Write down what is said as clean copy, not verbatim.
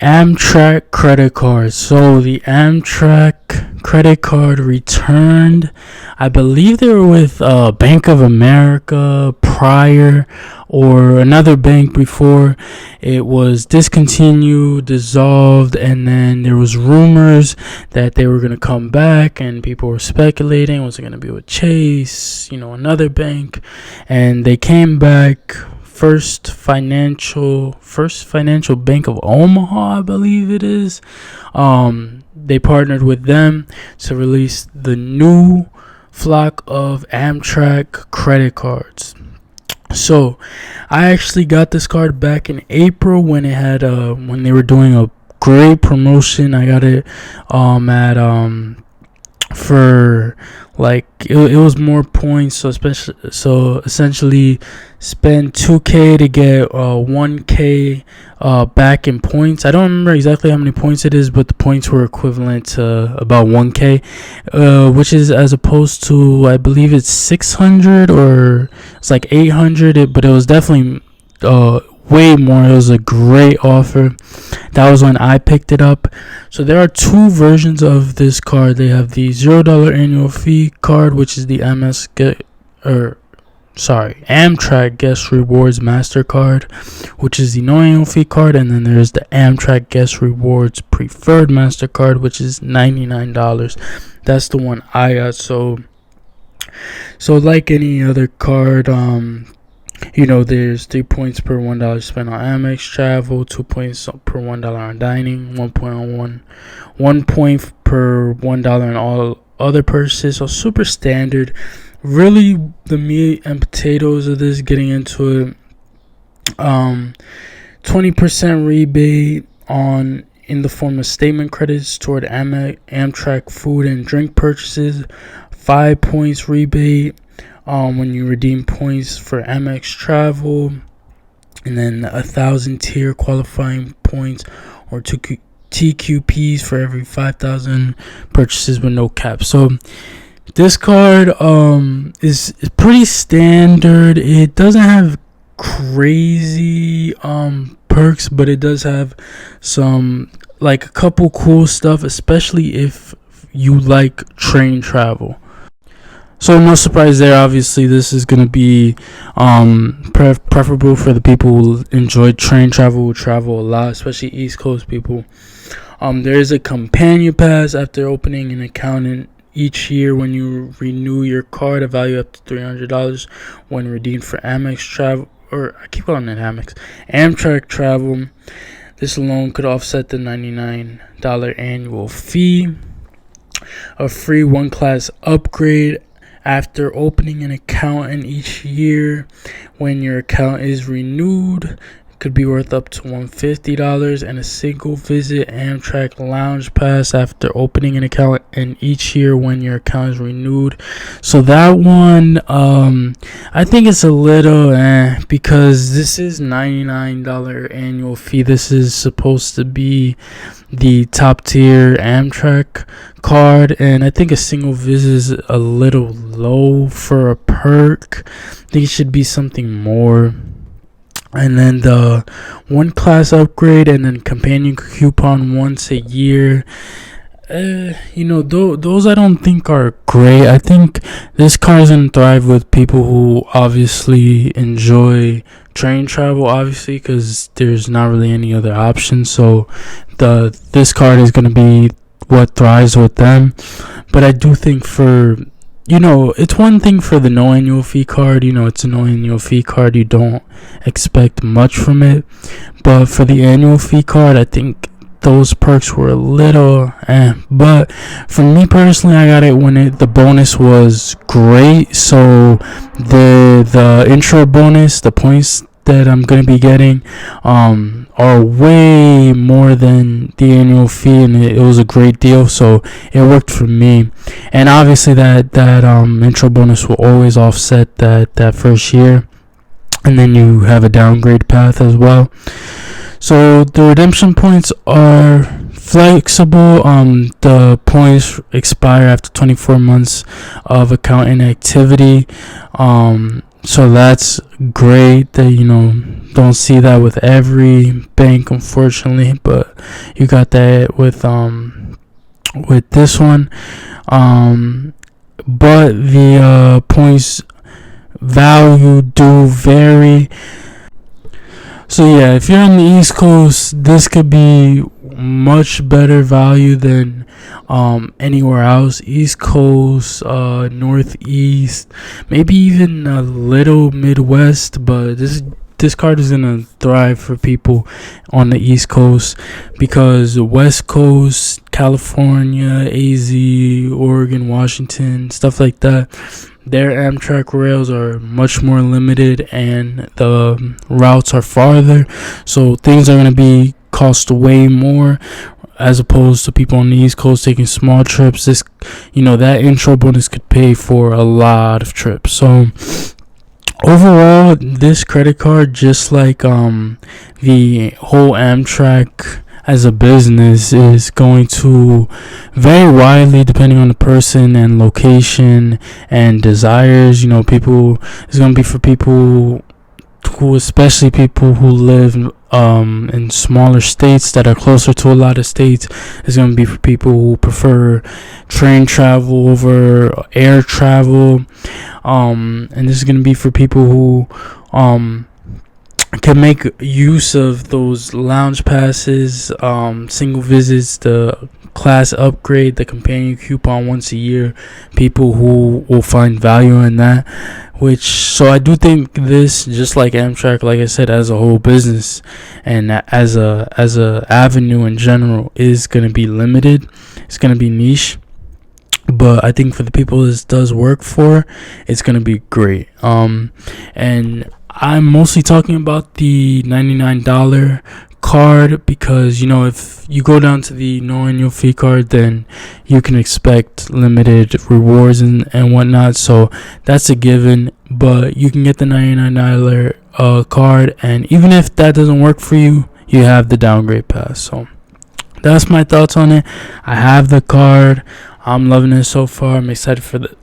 Amtrak credit card. So the Amtrak credit card returned. I believe they were with Bank of America prior, or another bank before. It was discontinued, dissolved, and then there was rumors that they were going to come back, and people were speculating, was it going to be with Chase, another bank? And they came back. First Financial Bank of Omaha, I believe it is. They partnered with them to release the new flock of Amtrak credit cards. So I actually got this card back in April when when they were doing a great promotion. I got it at for like it was more points, so essentially spend 2k to get 1k back in points. I don't remember exactly how many points it is, but the points were equivalent to about 1k, which is as opposed to, I believe it's 600 or it's like 800, but it was definitely way more. It was a great offer. That was when I picked it up. So there are two versions of this card. They have the $0 annual fee card, which is the Amtrak Guest Rewards MasterCard, which is the no annual fee card, and then there's the Amtrak Guest Rewards Preferred MasterCard, which is $99. That's the one I got. So like any other card, there's 3 points per $1 spent on Amex travel, 2 points per $1 on dining, 1 point per $1 on all other purchases. So super standard. Really, the meat and potatoes of this, getting into it, 20% rebate in the form of statement credits toward Amtrak food and drink purchases, 5 points rebate when you redeem points for Amex travel, and then 1,000 tier qualifying points or TQPs for every 5,000 purchases with no cap. So this card is pretty standard. It doesn't have crazy perks, but it does have some, like, a couple cool stuff, especially if you like train travel. So no surprise there. Obviously, this is going to be preferable for the people who enjoy train travel, who travel a lot, especially East Coast people. There is a companion pass after opening an account each year when you renew your card, a value up to $300 when redeemed for Amex travel, or I keep calling it Amtrak travel. This alone could offset the $99 annual fee. A free one-class upgrade after opening an account in each year when your account is renewed could be worth up to $150, and a single visit Amtrak lounge pass after opening an account in each year when your account is renewed. So that one, I think it's a little because this is $99 annual fee. This is supposed to be the top tier Amtrak card, and I think a single visit is a little low for a perk. I think it should be something more. And then the one class upgrade and then companion coupon once a year. Those I don't think are great. I think this car is going to thrive with people who obviously enjoy train travel, obviously, because there's not really any other option. So this card is going to be what thrives with them. But I do think it's one thing for the no annual fee card. It's a no annual fee card. You don't expect much from it. But for the annual fee card, I think those perks were a little But for me personally, I got it when the bonus was great. So the intro bonus, the points that I'm going to be getting are way more than the annual fee, and it was a great deal, so it worked for me. And obviously that intro bonus will always offset that first year, and then you have a downgrade path as well. So the redemption points are flexible. The points expire after 24 months of account inactivity. So that's great that don't see that with every bank, unfortunately, but you got that with this one. But the points value do vary. So yeah, if you're on the East Coast, this could be much better value than anywhere else. East Coast, Northeast, maybe even a little Midwest, but this card is gonna thrive for people on the East Coast, because West Coast, California, AZ, Oregon, Washington, stuff like that, their Amtrak rails are much more limited and the routes are farther, so things are going to be cost way more, as opposed to people on the East Coast taking small trips. That intro bonus could pay for a lot of trips. So overall, this credit card, just like the whole Amtrak as a business, is going to vary widely depending on the person and location and desires. People, it's going to be for people especially people who live in smaller states that are closer to a lot of states. It's going to be for people who prefer train travel over air travel, and this is going to be for people who can make use of those lounge passes, single visits, the class upgrade, the companion coupon once a year. People who will find value in that. So I do think this, just like Amtrak, like I said, as a whole business and as a avenue in general, is going to be limited. It's going to be niche. But I think for the people this does work for, it's going to be great. And I'm mostly talking about the $99 card, because if you go down to the no annual fee card, then you can expect limited rewards and whatnot. So that's a given. But you can get the $99 card, and even if that doesn't work for you, you have the downgrade pass. So that's my thoughts on it. I have the card. I'm loving it so far. I'm excited for the